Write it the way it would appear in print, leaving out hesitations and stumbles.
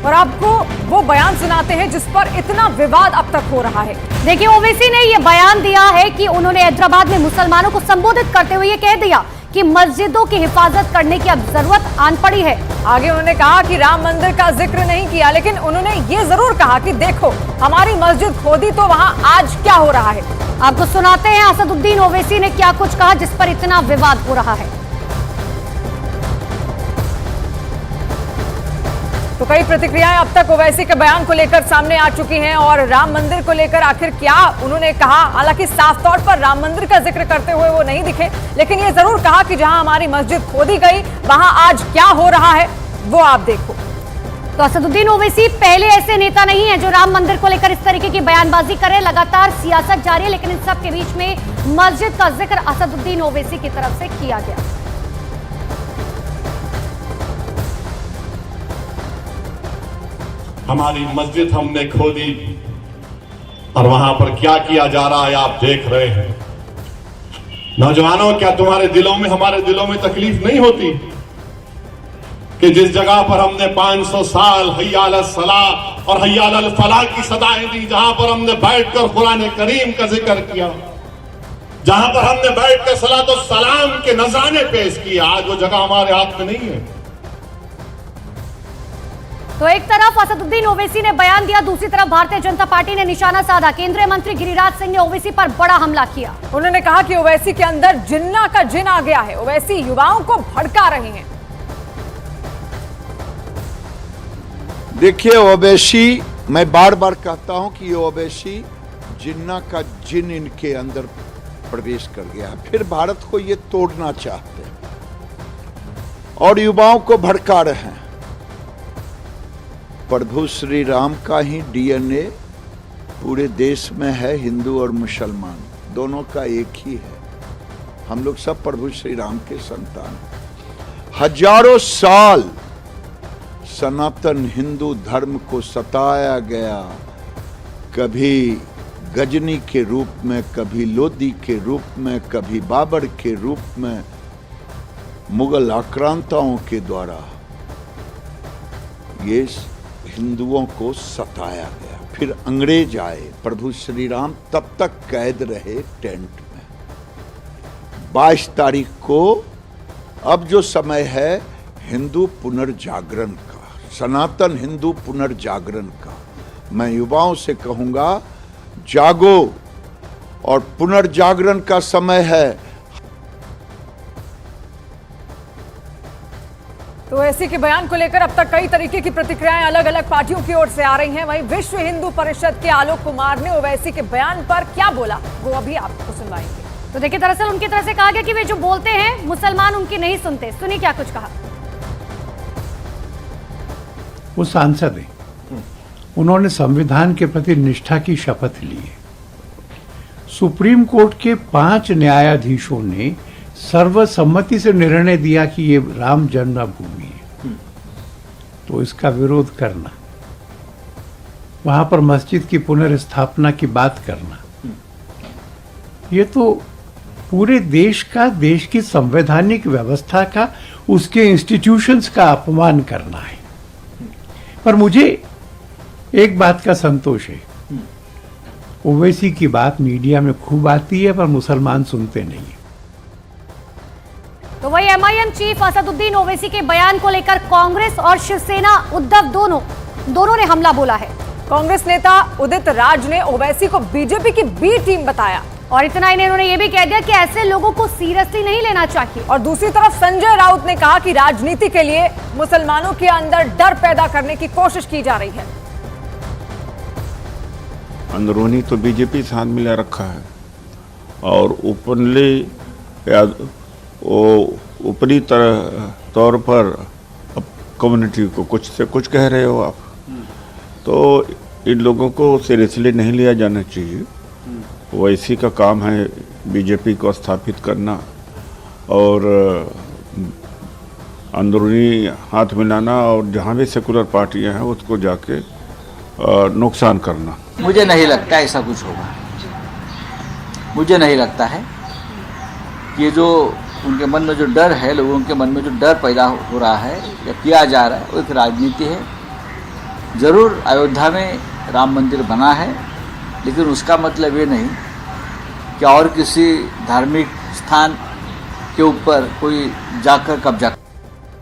और आपको वो बयान सुनाते हैं जिस पर इतना विवाद अब तक हो रहा है। देखिए, ओवैसी ने ये बयान दिया है कि उन्होंने हैदराबाद में मुसलमानों को संबोधित करते हुए ये कह दिया कि मस्जिदों की हिफाजत करने की अब जरूरत आन पड़ी है। आगे उन्होंने कहा कि राम मंदिर का जिक्र नहीं किया, लेकिन उन्होंने ये जरूर कहा कि देखो हमारी मस्जिद खोदी तो वहां आज क्या हो रहा है। आपको सुनाते हैं असदुद्दीन ओवैसी ने क्या कुछ कहा जिस पर इतना विवाद हो रहा है। तो कई प्रतिक्रियाएं अब तक ओवैसी के बयान को लेकर सामने आ चुकी हैं और राम मंदिर को लेकर आखिर क्या उन्होंने कहा। हालांकि साफ तौर पर राम मंदिर का जिक्र करते हुए वो नहीं दिखे, लेकिन ये जरूर कहा कि जहां हमारी मस्जिद खोदी गई वहां आज क्या हो रहा है वो आप देखो। तो असदुद्दीन ओवैसी पहले ऐसे नेता नहीं है जो राम मंदिर को लेकर इस तरीके की बयानबाजी करे। लगातार सियासत जारी है, लेकिन इन सब के बीच में मस्जिद का जिक्र असदुद्दीन ओवैसी की तरफ से किया गया। हमारी मस्जिद हमने खोदी और वहां पर क्या किया जा रहा है आप देख रहे हैं। नौजवानों, क्या तुम्हारे दिलों में हमारे दिलों में तकलीफ नहीं होती कि जिस जगह पर हमने 500 साल हय्या अल सलाह और हय्या अल फलाह की सदाएं दी, जहां पर हमने बैठकर कुरान करीम का जिक्र किया, जहां पर हमने बैठकर सलातो सलाम के नजराने पेश किए, आज वो जगह हमारे हाथ में नहीं है। तो एक तरफ असदुद्दीन ओवैसी ने बयान दिया, दूसरी तरफ भारतीय जनता पार्टी ने निशाना साधा। केंद्रीय मंत्री गिरिराज सिंह ने ओवैसी पर बड़ा हमला किया। उन्होंने कहा कि ओवैसी के अंदर जिन्ना का जिन आ गया है, ओवैसी युवाओं को भड़का रहे हैं। देखिए, ओवैसी, मैं बार बार कहता हूं कि ये ओवैसी जिन्ना का जिन इनके अंदर प्रवेश कर गया, फिर भारत को ये तोड़ना चाहते हैं और युवाओं को भड़का रहे हैं। प्रभु श्री राम का ही डीएनए पूरे देश में है, हिंदू और मुसलमान दोनों का एक ही है। हम लोग सब प्रभु श्री राम के संतान। हजारों साल सनातन हिंदू धर्म को सताया गया, कभी गजनी के रूप में, कभी लोदी के रूप में, कभी बाबर के रूप में, मुगल आक्रांताओं के द्वारा ये हिंदुओं को सताया गया। फिर अंग्रेज आए, प्रभु श्री राम तब तक कैद रहे टेंट में। 22 तारीख को अब जो समय है हिंदू पुनर्जागरण का, सनातन हिंदू पुनर्जागरण का, मैं युवाओं से कहूंगा जागो और पुनर्जागरण का समय है। तो ओवैसी के बयान को लेकर अब तक कई तरीके की प्रतिक्रियाएं अलग अलग पार्टियों की ओर से आ रही हैं। वहीं विश्व हिंदू परिषद के आलोक कुमार ने ओवैसी के बयान पर क्या बोला वो अभी आपको सुनवाएंगे। तो देखिए, दरअसल उनकी तरफ से कहा गया कि वे जो बोलते हैं मुसलमान उनकी नहीं सुनते। सुनिए क्या कुछ कहा। वो सांसद हैं, उन्होंने संविधान के प्रति निष्ठा की शपथ ली है। सुप्रीम कोर्ट के 5 न्यायाधीशों ने सर्वसम्मति से निर्णय दिया कि ये राम जन्मभूमि है, तो इसका विरोध करना, वहां पर मस्जिद की पुनर्स्थापना की बात करना, ये तो पूरे देश का, देश की संवैधानिक व्यवस्था का, उसके इंस्टीट्यूशंस का अपमान करना है। पर मुझे एक बात का संतोष है, ओवैसी की बात मीडिया में खूब आती है पर मुसलमान सुनते नहीं है। तो वही एमआईएम चीफ असदुद्दीन ओवैसी के बयान को लेकर कांग्रेस और शिवसेना, उद्धव दोनों ने हमला बोला है। कांग्रेस नेता उदित राज ने ओवैसी को बीजेपी की बी टीम बताया और इतना ही नहीं, उन्होंने ये भी कह दिया कि ऐसे लोगों को सीरियसली नहीं लेना चाहिए। और दूसरी तरफ संजय राउत ने कहा कि राजनीति के लिए मुसलमानों के अंदर डर पैदा करने की कोशिश की जा रही है। अंदरूनी तो बीजेपी साथ मिला रखा है और ओपनली या वो ऊपरी तौर पर कम्युनिटी को कुछ से कुछ कह रहे हो आप, तो इन लोगों को सीरियसली नहीं लिया जाना चाहिए। ओवैसी का काम है बीजेपी को स्थापित करना और अंदरूनी हाथ मिलाना और जहाँ भी सेकुलर पार्टियां हैं उसको जाके नुकसान करना। मुझे नहीं लगता ऐसा कुछ होगा। मुझे नहीं लगता है कि जो उनके मन में जो डर है, लोगों के मन में जो डर पैदा हो रहा है या किया जा रहा है, वो एक राजनीति है। ज़रूर अयोध्या में राम मंदिर बना है, लेकिन उसका मतलब ये नहीं कि और किसी धार्मिक स्थान के ऊपर कोई जाकर कब्जा